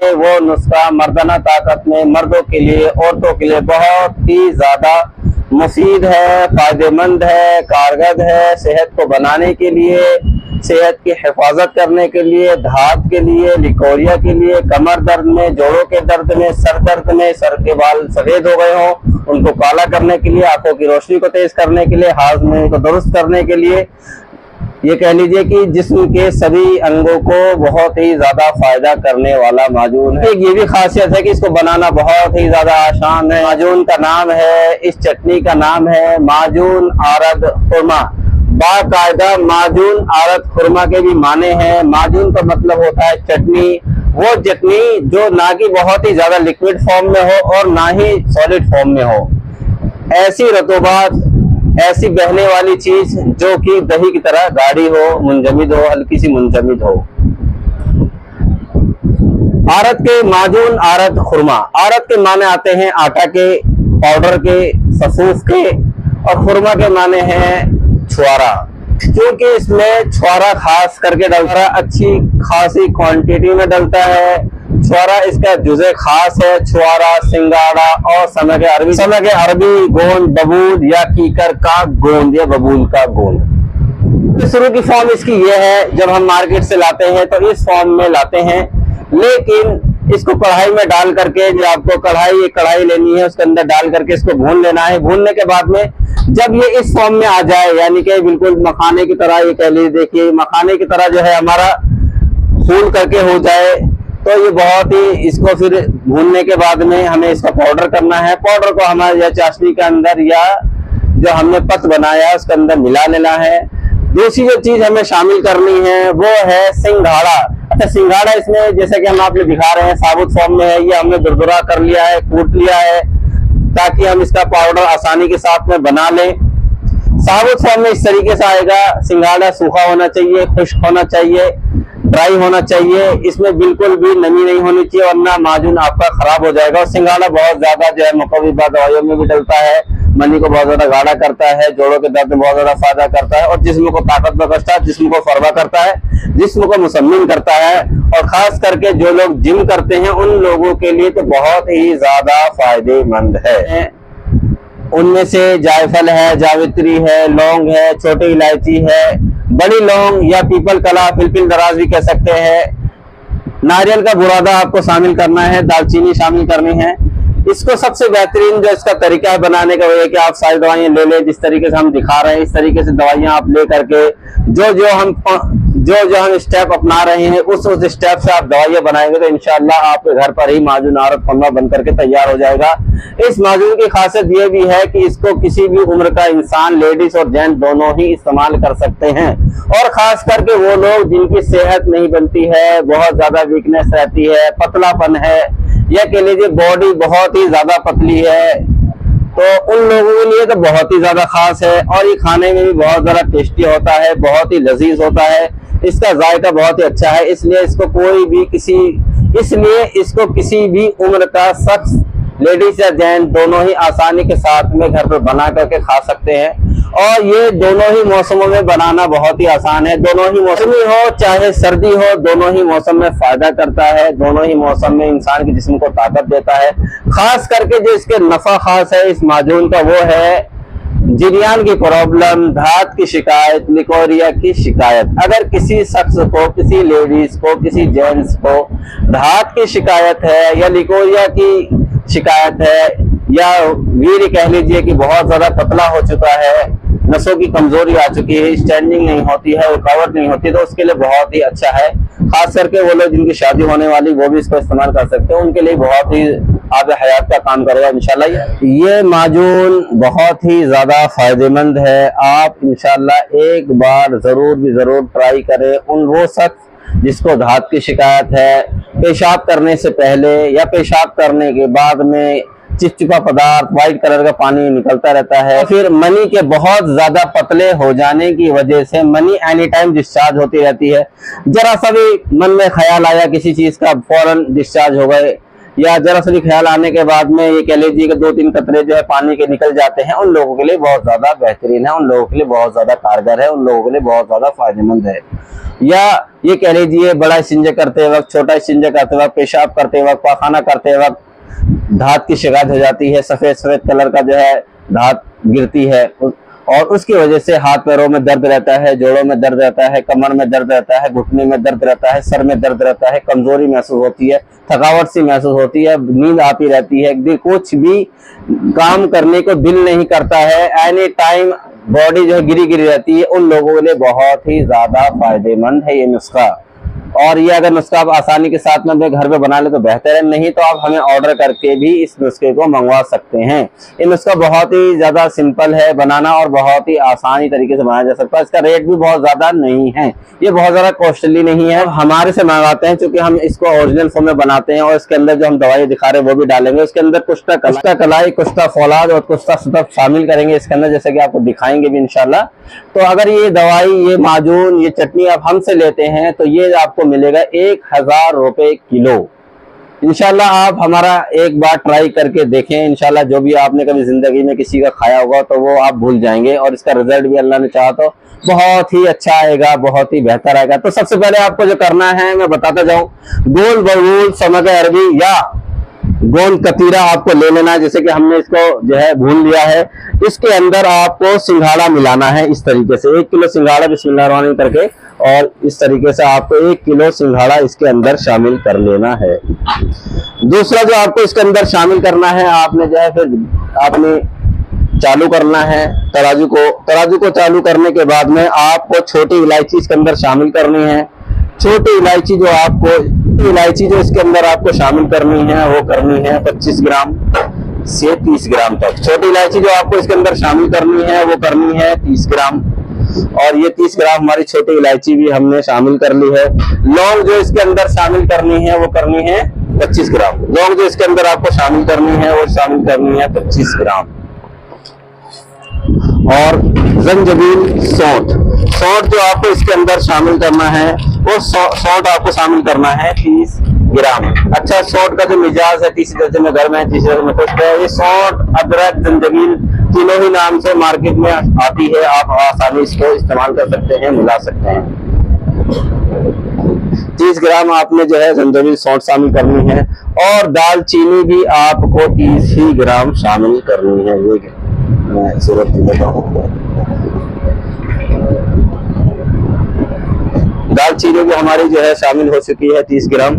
कि वो नुस्खा मर्दाना ताकत में मर्दों के लिए, औरतों के लिए बहुत ही ज्यादा मुफीद है, फायदेमंद है, कारगर है। सेहत को बनाने के लिए, सेहत की हिफाजत करने के लिए, धात के लिए, लिकोरिया के लिए, कमर दर्द में, जोड़ों के दर्द में, सर दर्द में, सर के बाल सफेद हो गए हों उनको काला करने के लिए, आंखों की रोशनी को तेज करने के लिए, हाजमे को दुरुस्त करने के लिए, ये कह लीजिए कि जिस्म के सभी अंगों को बहुत ही ज्यादा फायदा करने वाला माजून है। एक ये भी खासियत है कि इसको बनाना बहुत ही ज्यादा आसान है। माजून का नाम है, इस चटनी का नाम है माजून आरद खुरमा। बाकायदा माजून आरद खुरमा के भी माने हैं। माजून का मतलब होता है चटनी, वो चटनी जो ना कि बहुत ही ज्यादा लिक्विड फॉर्म में हो और ना ही सॉलिड फॉर्म में हो, ऐसी रतूबात, ऐसी बहने वाली चीज जो कि दही की तरह गाढ़ी हो, मुंजमिद हो, हल्की सी मुंजमिद हो। आरद के माजून आरद खुरमा। आरद के माने आते हैं आटा के, पाउडर के, सफूफ के, और खुरमा के माने हैं छुआरा। क्योंकि इसमें छुआरा खास करके डलता है, अच्छी खासी क्वांटिटी में डलता है। छुआरा इसका जुज़े खास है। छुआरा, सिंगाड़ा और समग अरबी गोंद, बबूल या कीकर का गोंद या बबूल का गोंद। शुरू की फॉर्म इसकी ये है, जब हम मार्केट से लाते हैं तो इस फॉर्म में लाते हैं, लेकिन इसको कढ़ाई में डाल करके, जो आपको कढ़ाई लेनी है, उसके अंदर डाल करके इसको भून लेना है। भूनने के बाद में जब ये इस फॉर्म में आ जाए, यानी कि बिल्कुल मखाने की तरह, ये कह लीजिए, देखिए मखाने की तरह जो है हमारा फूल करके हो जाए, तो ये बहुत ही, इसको फिर भूनने के बाद में हमें इसका पाउडर करना है। पाउडर को हमारे या चाशनी के अंदर या जो हमने पत बनाया उसके अंदर मिला लेना है। दूसरी जो चीज हमें शामिल करनी है वो है सिंघाड़ा। अच्छा, सिंघाड़ा इसमें जैसे कि हम आपको दिखा रहे हैं साबुत फॉर्म में है, ये हमने दुरदुरा कर लिया है, कूट लिया है, ताकि हम इसका पाउडर आसानी के साथ में बना लें। साबुत फॉर्म में इस तरीके से आएगा। सिंघाड़ा सूखा होना चाहिए, खुश्क होना चाहिए, ड्राई होना चाहिए, इसमें बिल्कुल भी नमी नहीं होनी चाहिए, वरना माजून आपका खराब हो जाएगा। और सिंघाड़ा बहुत ज्यादा जो है मुकव्विबात दवाइयों में भी डलता है, मनी को बहुत ज्यादा गाढ़ा करता है, जोड़ों के दर्द में बहुत ज्यादा फायदा करता है, और जिस्म को ताकत बख्शता है, जिस्म को फरवा करता है, जिस्म को मुसम्मिन करता है। और खास करके जो लोग जिम करते हैं उन लोगों के लिए तो बहुत ही ज्यादा फायदेमंद है। उनमें से जायफल है, जावित्री है, लौंग है, छोटी इलायची है, बड़ी लौंग या पीपल कला, फिलफिल दराज भी कह सकते हैं। नारियल का बुरादा आपको शामिल करना है, दालचीनी शामिल करनी है। इसको सबसे बेहतरीन जो इसका तरीका है बनाने का वो है कि आप सारी दवाइयां ले लें, जिस तरीके से हम दिखा रहे हैं इस तरीके से दवाइयां आप ले करके जो हम स्टेप अपना रहे हैं उस स्टेप से आप दवाइयां बनाएंगे तो इंशाअल्लाह आपके घर पर ही माजून आरद खुरमा बन करके तैयार हो जाएगा। इस माजून की खासियत ये भी है कि इसको किसी भी उम्र का इंसान, लेडीज और जेंट दोनों ही इस्तेमाल कर सकते हैं। और खास करके वो लोग जिनकी सेहत नहीं बनती है, बहुत ज्यादा वीकनेस रहती है, पतलापन है, या कह लीजिए बॉडी बहुत ही ज्यादा पतली है, तो उन लोगों के लिए तो बहुत ही ज्यादा खास है। और ये खाने में भी बहुत ज्यादा टेस्टी होता है, बहुत ही लजीज होता है, इसका जायका बहुत ही अच्छा है। इसलिए इसको किसी भी उम्र का शख्स, लेडीज या जेंट दोनों ही आसानी के साथ में घर पर बना करके खा सकते हैं। और ये दोनों ही मौसमों में बनाना बहुत ही आसान है। दोनों ही मौसमी हो चाहे सर्दी हो, दोनों ही मौसम में फायदा करता है, दोनों ही मौसम में इंसान के जिस्म को ताकत देता है। खास करके जो इसके नफा खास है इस माजून का वो है जिरियान की प्रॉब्लम, धात की शिकायत, लिकोरिया की शिकायत। अगर किसी शख्स को, किसी लेडीज को, किसी जेंट्स को धात की शिकायत है या लिकोरिया की शिकायत है, या वीर कह लीजिए कि बहुत ज्यादा पतला हो चुका है, नसों की कमजोरी आ चुकी है, स्टैंडिंग नहीं होती है, रुकावट नहीं होती, तो उसके लिए बहुत ही अच्छा है। खास करके वो लोग जिनकी शादी होने वाली वो भी इसको इस्तेमाल कर सकते हैं, उनके लिए बहुत ही आब हयात का काम करेगा इंशाल्लाह। ये माजून बहुत ही ज्यादा फायदेमंद है। आप इंशाल्लाह एक बार जरूर ट्राई करें। वो शख्स जिसको धात की शिकायत है, पेशाब करने से पहले या पेशाब करने के बाद में चिपचिपा पदार्थ, व्हाइट कलर का पानी निकलता रहता है, फिर मनी के बहुत ज्यादा पतले हो जाने की वजह से मनी एनी टाइम डिस्चार्ज होती रहती है। जरा सा भी मन में ख्याल आया किसी चीज का, फौरन डिस्चार्ज हो गए, या जरा सा भी ख्याल आने के बाद में ये कह लीजिए कि 2-3 कतरे जो है पानी के निकल जाते हैं, उन लोगों के लिए बहुत ज्यादा बेहतरीन है, उन लोगों के लिए बहुत ज्यादा कारगर है, उन लोगों के लिए बहुत ज्यादा फायदेमंद है। या ये कह लीजिए बड़ा इस्तिंजा करते वक्त, छोटा इस्तिंजा करते वक्त, पेशाब करते वक्त, पाखाना करते वक्त धात की शिकायत हो जाती है, सफेद सफेद कलर का जो है धात गिरती है, और उसकी वजह से हाथ पैरों में दर्द रहता है, जोड़ों में दर्द रहता है, कमर में दर्द रहता है, घुटने में दर्द रहता है, सर में दर्द रहता है, कमजोरी महसूस होती है, थकावट सी महसूस होती है, नींद आती रहती है, कुछ भी काम करने को दिल नहीं करता है, एनी टाइम बॉडी जो है गिरी गिरी रहती है, उन लोगों के लिए बहुत ही ज्यादा फायदेमंद है ये नुस्खा। और ये अगर नुस्खा आप आसानी के साथ में अपने घर पे बना ले तो बेहतर है, नहीं तो आप हमें ऑर्डर करके भी इस नुस्खे को मंगवा सकते हैं। ये नुस्खा बहुत ही ज्यादा सिंपल है बनाना और बहुत ही आसानी तरीके से बनाया जा सकता है। इसका रेट भी बहुत ज्यादा नहीं है, ये बहुत ज्यादा कॉस्टली नहीं है। हमारे से मंगाते हैं क्योंकि हम इसको ओरिजिनल फॉर्म में बनाते हैं, और इसके अंदर जो हम दवाई दिखा रहे हैं वो भी डालेंगे। उसके अंदर कुश्ता कलाई, कुश्ता फौलाद और कुश्ता सुतफ शामिल करेंगे इसके अंदर, जैसे कि आपको दिखाएंगे भी इंशाल्लाह। तो अगर ये दवाई, ये माजून, ये चटनी आप हमसे लेते हैं तो ये आपको मिलेगा 1000 रुपए किलो। इंशाल्लाह आप हमारा एक बार ट्राई करके देखें, इंशाल्लाह जो भी आपने कभी जिंदगी में किसी का खाया होगा तो वो आप भूल जाएंगे, और इसका रिजल्ट भी अल्लाह ने चाहा तो बहुत ही अच्छा आएगा, बहुत ही बेहतर आएगा। तो सबसे पहले आपको जो करना है मैं बताता जाऊं, गोल बबूल समग अरबी या गोंद कतीरा आपको ले लेना है, जैसे कि हमने इसको जो है भून लिया है। इसके अंदर आपको सिंघाड़ा मिलाना है इस तरीके से, 1 किलो सिंघाड़ा बिस्मिल्लाह करके, और इस तरीके से आपको 1 किलो सिंघाड़ा इसके अंदर शामिल कर लेना है। दूसरा जो आपको इसके अंदर शामिल करना है, आपने जो है फिर आपने चालू करना है तराजू को चालू करने के बाद में आपको छोटी इलायची इसके अंदर शामिल करनी है। छोटी इलायची जो इसके अंदर आपको शामिल करनी है वो करनी है 25 ग्राम से 30 ग्राम तक। छोटी इलायची जो आपको इसके अंदर शामिल करनी है वो करनी है 30 ग्राम, और ये 30 ग्राम हमारी छोटी इलायची भी हमने शामिल कर ली है। लौंग जो इसके अंदर शामिल करनी है वो करनी है 25 ग्राम। लौंग जो इसके अंदर आपको शामिल करनी है वो शामिल करनी है 25 ग्राम। और जंजबील सौंठ जो आपको इसके अंदर शामिल करना है वो सौंठ आपको शामिल करना है 30 ग्राम। अच्छा, सौंठ का जो मिजाज है तीसरे दर्जे में गर्म है, तीसरे दर्जे में खुश्क है। ये सौंठ, अदरक, जंजबील तीनों ही नाम से मार्केट में आती है, आप आसानी इसको इस्तेमाल कर सकते हैं, मिला सकते हैं। 30 ग्राम आपने जो है जंजबील सौंठ शामिल करनी है, और दालचीनी भी आपको 30 ही ग्राम शामिल करनी है। ये मैं सूरत लेता हूँ। दालचीनी भी हमारी जो है शामिल हो चुकी है 30 ग्राम।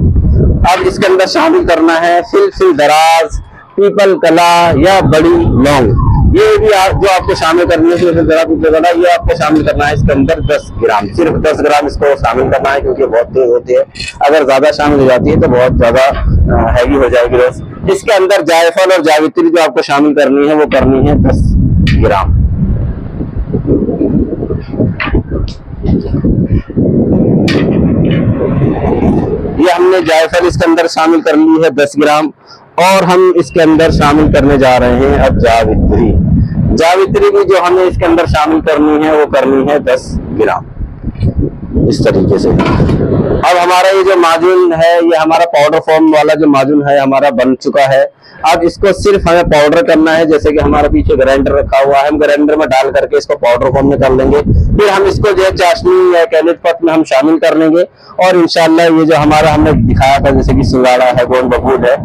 अब इसके अंदर शामिल करना है फिलफिल दराज, पीपल कला या बड़ी लौंग। ये भी जो आपको शामिल करनी है फिलफिल दराज, पीपल कला, ये आपको शामिल करना है इसके अंदर 10 ग्राम। सिर्फ 10 ग्राम इसको शामिल करना है क्योंकि बहुत तेज होती है, अगर ज्यादा शामिल हो जाती है तो बहुत ज्यादा हैवी हो जाएगी रस। इसके अंदर जायफल और जावित्री जो आपको शामिल करनी है वो करनी है 10 ग्राम। ये हमने जायफल इसके अंदर शामिल कर ली है 10 ग्राम, और हम इसके अंदर शामिल करने जा रहे हैं अब जावित्री भी जो हमें इसके अंदर शामिल करनी है वो करनी है 10 ग्राम इस तरीके से। अब हमारा ये जो माजून है, ये हमारा पाउडर फॉर्म वाला जो माजून है हमारा बन चुका है। अब इसको सिर्फ हमें पाउडर करना है, जैसे कि हमारे पीछे ग्राइंडर रखा हुआ है, हम ग्राइंडर में डाल करके इसको पाउडर फॉर्म में कर लेंगे। फिर हम इसको जो है चाशनी या कैलेट पट में हम शामिल कर लेंगे, और इंशाल्लाह ये जो हमारा हमने दिखाया था जैसे कि सिंगाड़ा है, गोंद बबूल है,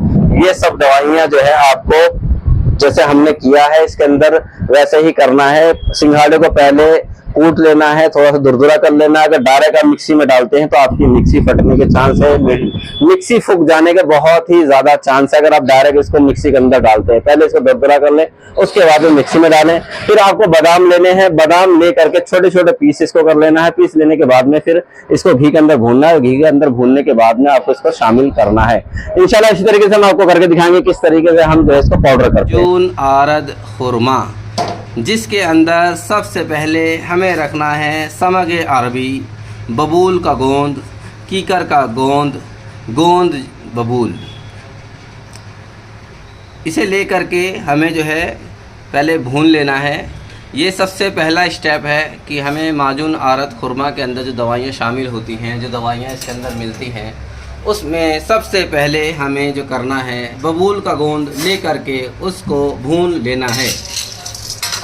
ये सब दवाइयां जो है आपको जैसे हमने किया है इसके अंदर वैसे ही करना है। सिंघाड़े को पहले कूट लेना है, थोड़ा सा दुरदुरा कर लेना है। अगर डायरेक्ट आप मिक्सी में डालते हैं तो आपकी मिक्सी फटने के चांस है, मिक्सी फूक जाने के बहुत ही ज्यादा चांस है अगर आप डायरेक्ट इसको मिक्सी के अंदर डालते हैं। पहले इसको दुरदुरा कर लें, उसके बाद में मिक्सी में डालें। फिर आपको बादाम लेने हैं, बादाम ले करके छोटे छोटे पीस इसको कर लेना है। पीस लेने के बाद में फिर इसको घी के अंदर भूनना है, घी के अंदर भूनने के बाद में आपको इसको शामिल करना है। इंशाल्लाह इसी तरीके से हम आपको करके दिखाएंगे किस तरीके से हम जो है इसको पाउडर करते हैं। माजून आरद खुरमा, जिसके अंदर सबसे पहले हमें रखना है समग अरबी, बबूल का गोंद, कीकर का गोंद बबूल। इसे ले करके हमें जो है पहले भून लेना है। ये सबसे पहला स्टेप है कि हमें माजून आरद खुरमा के अंदर जो दवाइयाँ शामिल होती हैं, जो दवाइयाँ इसके अंदर मिलती हैं, उसमें सबसे पहले हमें जो करना है बबूल का गोंद ले करके उसको भून लेना है।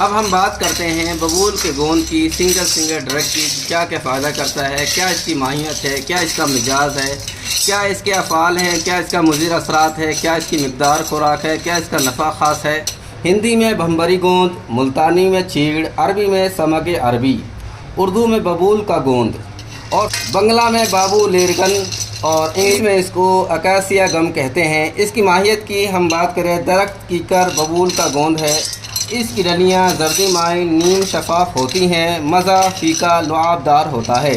अब हम बात करते हैं बबूल के गोंद की सिंगल ड्रग की, क्या क्या फ़ायदा करता है, क्या इसकी माहियत है, क्या इसका मिजाज है, क्या इसके अफ़ाल हैं, क्या इसका मुज़िर असरात है, क्या इसकी मिक़दार खुराक है, क्या इसका नफ़ा ख़ास है। हिंदी में भंबरी गोंद, मुल्तानी में चीड़, अरबी में समक अरबी, उर्दू में बबूल का गोंद और बंगला में बाबू लेरगन और इंग्लिश में इसको अकासिया गम कहते हैं। इसकी माहियत की हम बात करें, दरख्त की कर बबूल का गोंद है। इसकी डलियाँ जर्दी माइल नीम शफाफ होती हैं, मज़ा फीका लुआबदार होता है।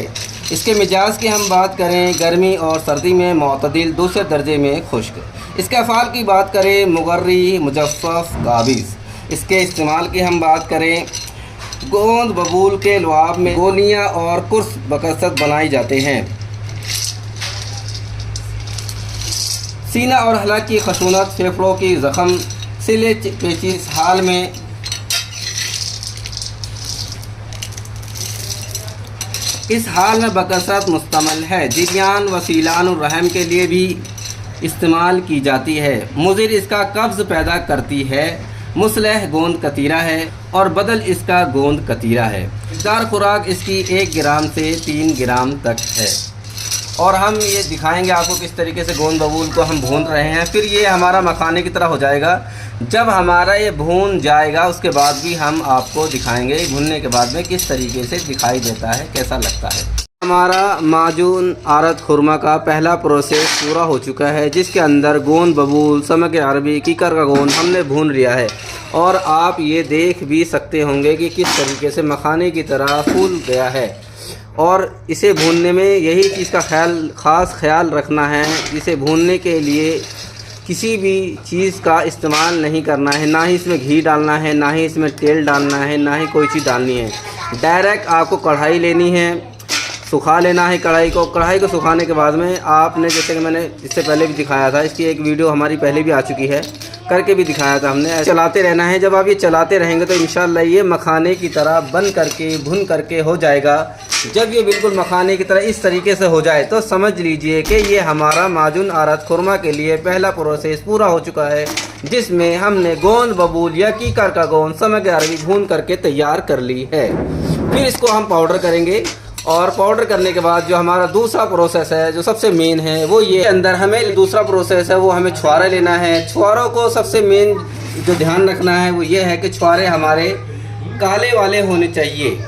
इसके मिजाज की हम बात करें, गर्मी और सर्दी में मोतदिल, दूसरे दर्जे में खुश्क। इसके अफ़ाल की बात करें, मुगर्री, मुजफ़्फ़फ़, गाबिज़। इसके इस्तेमाल की हम बात करें, गोंद बबूल के लुआब में गोलियाँ और कुर्स बकसरत बनाई जाते हैं। सीना और हलक की खशूनत, फेफड़ों की ज़ख़म, सिले पेचिश हाल में इस हाल में बकसरत मुस्तमल है। जिरियान वसीलान और रहम के लिए भी इस्तेमाल की जाती है। मुज़िर इसका कब्ज़ पैदा करती है। मुसलह गोंद कतीरा है और बदल इसका गोंद कतीरा है। मिक़दार खुराक इसकी 1 ग्राम से 3 ग्राम तक है। और हम ये दिखाएंगे आपको किस तरीके से गोंद बबूल को हम भून रहे हैं। फिर ये हमारा मखाने की तरह हो जाएगा। जब हमारा ये भून जाएगा उसके बाद भी हम आपको दिखाएंगे भूनने के बाद में किस तरीके से दिखाई देता है, कैसा लगता है। हमारा माजून आरत खुरमा का पहला प्रोसेस पूरा हो चुका है, जिसके अंदर गोंद बबूल, समक अरबी, कीकर का गोंद हमने भून लिया है। और आप ये देख भी सकते होंगे कि किस तरीके से मखाने की तरह फूल गया है। और इसे भूनने में यही चीज़ का ख़ास ख्याल रखना है, इसे भूनने के लिए किसी भी चीज़ का इस्तेमाल नहीं करना है, ना ही इसमें घी डालना है, ना ही इसमें तेल डालना है, ना ही कोई चीज़ डालनी है। डायरेक्ट आपको कढ़ाई लेनी है, सुखा लेना है कढ़ाई को। कढ़ाई को सुखाने के बाद में आपने, जैसे कि मैंने इससे पहले भी दिखाया था, इसकी एक वीडियो हमारी पहले भी आ चुकी है, करके भी दिखाया था हमने। चलाते रहना है। जब आप ये चलाते रहेंगे तो इंशाल्लाह ये मखाने की तरह बन करके भुन करके हो जाएगा। जब ये बिल्कुल मखाने की तरह इस तरीके से हो जाए तो समझ लीजिए कि ये हमारा माजून आरत खुरमा के लिए पहला प्रोसेस पूरा हो चुका है, जिसमें हमने गोंद बबूल या कीकर का गोंद, समक अरबी भून करके तैयार कर ली है। फिर इसको हम पाउडर करेंगे और पाउडर करने के बाद जो हमारा दूसरा प्रोसेस है, जो सबसे मेन है, वो ये अंदर हमें दूसरा प्रोसेस है वो हमें छुआरा लेना है। छुआरों को सबसे मेन जो ध्यान रखना है वो ये है कि छुआरे हमारे काले वाले होने चाहिए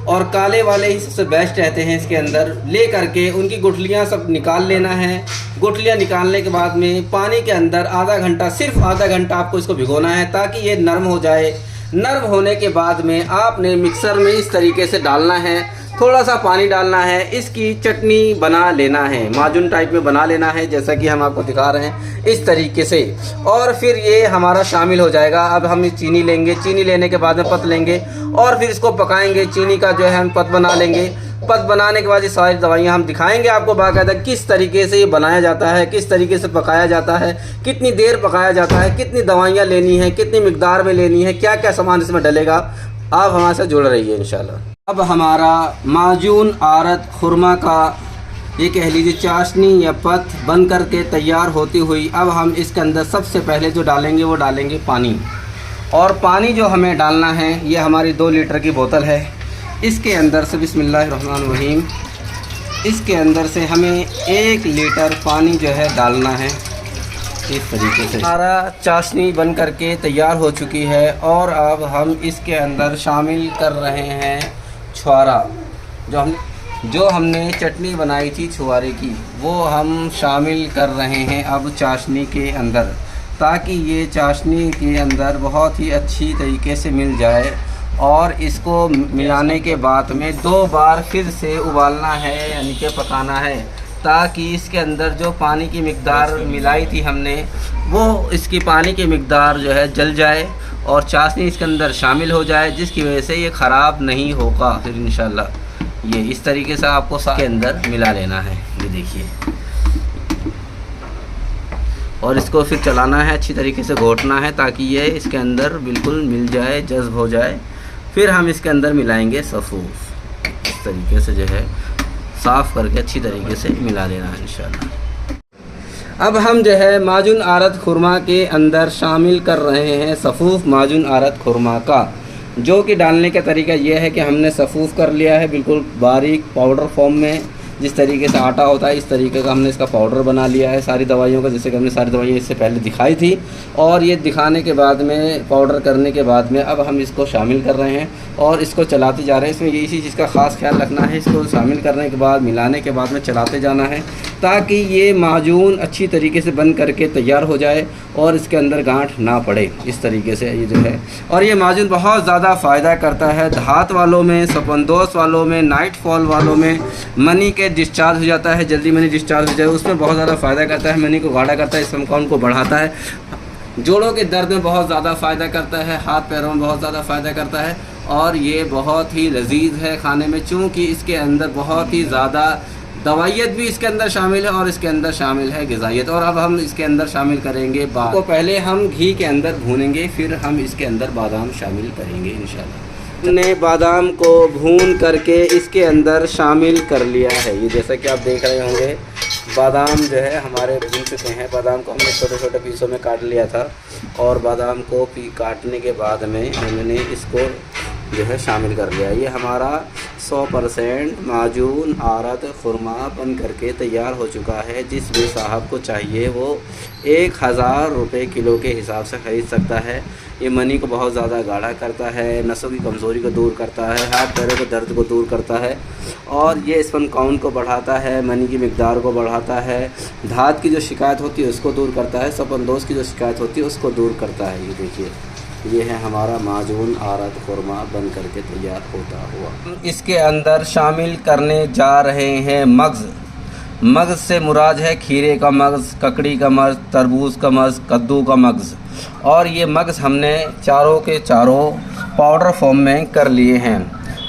और काले वाले ही सबसे बेस्ट रहते हैं। इसके अंदर ले करके उनकी गुठलियाँ सब निकाल लेना है। गुठलियाँ निकालने के बाद में पानी के अंदर आधा घंटा, सिर्फ आधा घंटा आपको इसको भिगोना है ताकि ये नरम हो जाए। नरम होने के बाद में आपने मिक्सर में इस तरीके से डालना है, थोड़ा सा पानी डालना है, इसकी चटनी बना लेना है, माजून टाइप में बना लेना है, जैसा कि हम आपको दिखा रहे हैं इस तरीके से। और फिर ये हमारा शामिल हो जाएगा। अब हम चीनी लेंगे, चीनी लेने के बाद में पत्त लेंगे और फिर इसको पकाएंगे। चीनी का जो है हम पत्त बना लेंगे। पत्त बनाने के बाद ये सारी दवाइयाँ हम दिखाएंगे आपको बाकायदा किस तरीके से ये बनाया जाता है, किस तरीके से पकाया जाता है, कितनी देर पकाया जाता है, कितनी दवाइयाँ लेनी है, कितनी मिकदार में लेनी है, क्या क्या सामान इसमें डलेगा। आप हमारे साथ जुड़ रहिए इंशाल्लाह। अब हमारा माजून आरत खुरमा का ये कह लीजिए चाशनी या पत्त बन करके तैयार होती हुई, अब हम इसके अंदर सबसे पहले जो डालेंगे वो डालेंगे पानी। और पानी जो हमें डालना है ये हमारी 2 लीटर की बोतल है। इसके अंदर से बिस्मिल्लाहिर्रहमानिर्रहीम, इसके अंदर से हमें 1 लीटर पानी जो है डालना है। इस तरीके से हमारा चाशनी बन करके तैयार हो चुकी है। और अब हम इसके अंदर शामिल कर रहे हैं छुआरा। जो हमने चटनी बनाई थी छुआरे की, वो हम शामिल कर रहे हैं अब चाशनी के अंदर, ताकि ये चाशनी के अंदर बहुत ही अच्छी तरीके से मिल जाए। और इसको मिलाने के बाद में 2 बार फिर से उबालना है, यानी कि पकाना है, ताकि इसके अंदर जो पानी की मिकदार मिलाई थी हमने, वो इसकी पानी की मिकदार जो है जल जाए और चाशनी इसके अंदर शामिल हो जाए, जिसकी वजह से ये ख़राब नहीं होगा। फिर इंशाल्लाह ये इस तरीके से आपको के अंदर मिला लेना है, ये देखिए। और इसको फिर चलाना है, अच्छी तरीके से घोटना है ताकि ये इसके अंदर बिल्कुल मिल जाए, जज्ब हो जाए। फिर हम इसके अंदर मिलाएंगे सफ़ूफ। इस तरीके से जो है साफ़ करके अच्छी तरीके से मिला लेना है इंशाल्लाह। अब हम जो है माजून आरत खुरमा के अंदर शामिल कर रहे हैं सफ़ूफ माजून आरत खुरमा का। जो कि डालने का तरीका ये है कि हमने सफूफ कर लिया है बिल्कुल बारीक पाउडर फॉर्म में। जिस तरीके से आटा होता है इस तरीके का हमने इसका पाउडर बना लिया है सारी दवाइयों का, जैसे कि हमने सारी दवाइयाँ इससे पहले दिखाई थी। और ये दिखाने के बाद में, पाउडर करने के बाद में, अब हम इसको शामिल कर रहे हैं और इसको चलाते जा रहे हैं। इसमें इसी चीज़ का ख़ास ख्याल रखना है, इसको शामिल करने के बाद, मिलाने के बाद में चलाते जाना है ताकि ये माजून अच्छी तरीके से बन करके तैयार हो जाए और इसके अंदर गांठ ना पड़े। इस तरीके से ये जो है, और ये माजून बहुत ज़्यादा फ़ायदा करता है धात वालों में, सपनदोष वालों में, नाइट फॉल वालों में। मनी के डिस्चार्ज हो जाता है, जल्दी मनी डिस्चार्ज हो जाए, उसमें बहुत ज़्यादा फ़ायदा करता है। मनी को गाढ़ा करता है, स्पर्म काउंट को बढ़ाता है। जोड़ों के दर्द में बहुत ज़्यादा फ़ायदा करता है, हाथ पैरों में बहुत ज़्यादा फ़ायदा करता है। और ये बहुत ही लजीज है खाने में, चूँकि इसके अंदर बहुत ही ज़्यादा दवाइयत भी इसके अंदर शामिल है और इसके अंदर शामिल है ग़िज़ाइयत। और अब हम इसके अंदर शामिल करेंगे तो पहले हम घी के अंदर भूनेंगे, फिर हम इसके अंदर बादाम शामिल करेंगे इंशाल्लाह। ने बादाम को भून करके इसके अंदर शामिल कर लिया है। ये जैसा कि आप देख रहे होंगे बादाम जो है हमारे भून चुके हैं। बादाम को हमने छोटे छोटे पीसों में काट लिया था और बादाम को काटने के बाद में हमने इसको जो है शामिल कर लिया। ये हमारा 100% माजून आरत खुरमा बन करके तैयार हो चुका है। जिस भी साहब को चाहिए वो 1000 रुपये किलो के हिसाब से ख़रीद सकता है। ये मनी को बहुत ज़्यादा गाढ़ा करता है, नसों की कमज़ोरी को दूर करता है, हाथ पैरों के दर्द को दूर करता है और ये स्पर्म काउंट को बढ़ाता है, मनी की मिकदार को बढ़ाता है, धात की जो शिकायत होती है उसको दूर करता है, सपनदोष की जो शिकायत होती है उसको दूर करता है। ये देखिए, ये है हमारा माजून आरत खुरमा बन करके तैयार होता हुआ। इसके अंदर शामिल करने जा रहे हैं मग्ज़। मग्ज़ से मुराद है खीरे का मग्ज़, ककड़ी का मग्ज़, तरबूज का मग्ज़, कद्दू का मग्ज़। और ये मग्ज़ हमने चारों के चारों पाउडर फॉर्म में कर लिए हैं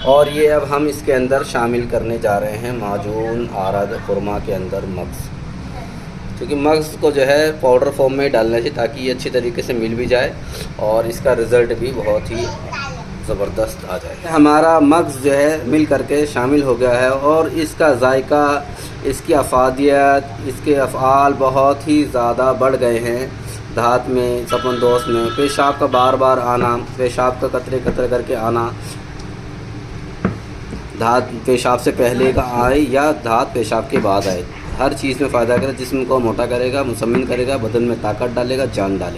और ये अब हम इसके अंदर शामिल करने जा रहे हैं माजून आरत खुरमा के अंदर मग्ज़। क्योंकि मग्ज़ को जो है पाउडर फॉर्म में डालना चाहिए ताकि ये अच्छी तरीके से मिल भी जाए और इसका रिज़ल्ट भी बहुत ही ज़बरदस्त आ जाए। हमारा मग्ज़ जो है मिल करके शामिल हो गया है और इसका जायका, इसकी अफादियत, इसके अफ़आल बहुत ही ज़्यादा बढ़ गए हैं। धात में, सपनदोष में, पेशाब का बार बार आना, पेशाब का कतरे कतरे करके आना, धात पेशाब से पहले का आए या धात पेशाब के बाद आए, हर चीज़ में फ़ायदा करे। जिस्म को मोटा करेगा, मुसम्मिन करेगा, बदन में ताकत डालेगा, जान डालेगा।